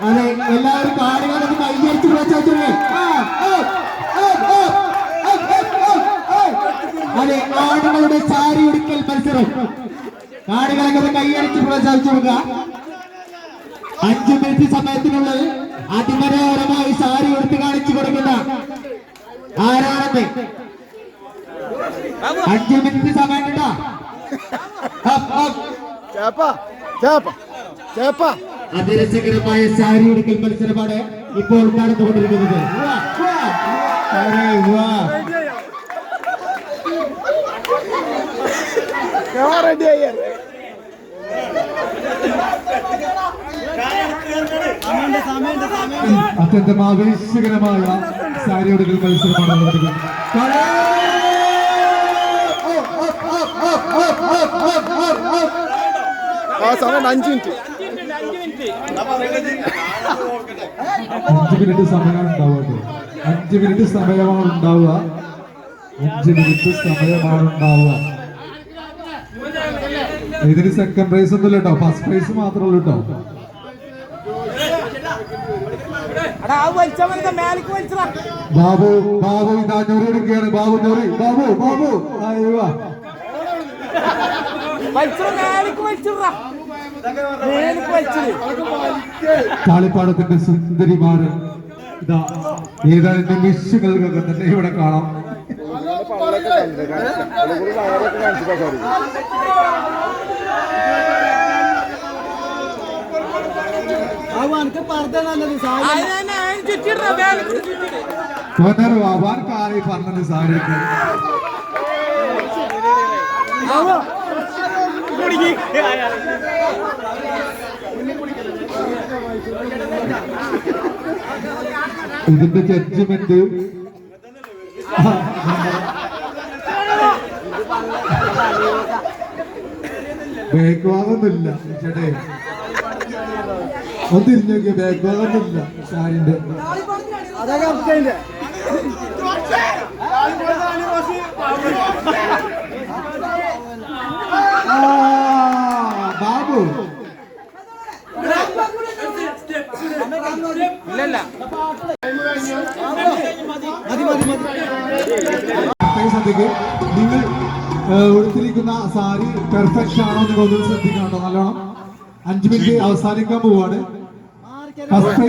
അതെ, എല്ലാവരും കാടുകളൊക്കെ കൈയടിച്ച് പ്രചോദിച്ചേ. അതെ, ആടുകളുടെ സാരി ഉടുക്കൽ മത്സരം. കാടുകളൊക്കെ കൈയടിച്ച് പ്രോത്സാഹിച്ചു കൊടുക്കുക. 5 മിനിറ്റ് സമയത്തിനുള്ളിൽ അതിമനോഹരമായി സാരി ഉടുത്ത് കാണിച്ചു കൊടുക്കുന്ന ആരാണെന്ന് 5 മിനിറ്റ് സമയം കേട്ടോ. അതിരസകരമായ സാരി ഉടുക്കൽ മത്സരമാണ് ഇപ്പോൾ നടന്നുകൊണ്ടിരിക്കുന്നത്. അത്യന്തം ആവേശകരമായ സാരി ഉടുക്കൽ മത്സരമാണ് നടക്കുന്നത്. സമയം 5 മിനിറ്റ്. 5 മിനിറ്റ് സമയമാണ് ഉണ്ടാവുക. 5 മിനിറ്റ് സമയമാണ് ഉണ്ടാവുക. 5 മിനിറ്റ് സമയമാണ് ഉണ്ടാവുക. ഇതിന് സെക്കൻഡ് പ്രൈസ് ഒന്നുമില്ല കേട്ടോ, ഫസ്റ്റ് പ്രൈസ് മാത്രമേ ഉള്ളൂ കേട്ടോ. ബാബു ബാബു ഇതാ ഞൊറി എടുക്കുകയാണ്. ബാബു ഞൊറി. ബാബു ബാബു താളിപ്പാടത്തിന്റെ സുന്ദരിമാര് ഇതാ ഏതാനും നിമിഷങ്ങൾക്കൊക്കെ തന്നെ ഇവിടെ കാണാം. ആവാൻ കാറി പറഞ്ഞത് സാരിക്ക് ഇതിന്റെ ജഡ്ജ്മെന്റ് ബാക്ക് ഭാഗമൊന്നുമില്ല ചേട്ടേ, ഒന്ന് തിരിഞ്ഞു നോക്കിയ ബാക്ക് ഭാഗമൊന്നുമില്ല സാരിന്റെ. ബാബു നിങ്ങൾ ഉടുത്തിരിക്കുന്ന സാരി പെർഫെക്റ്റ് ആണോ എന്ന് ശ്രദ്ധിക്കണം കേട്ടോ നല്ലോണം. 5 മിനിറ്റ് അവസാനിക്കാൻ പോവാണ്. First prize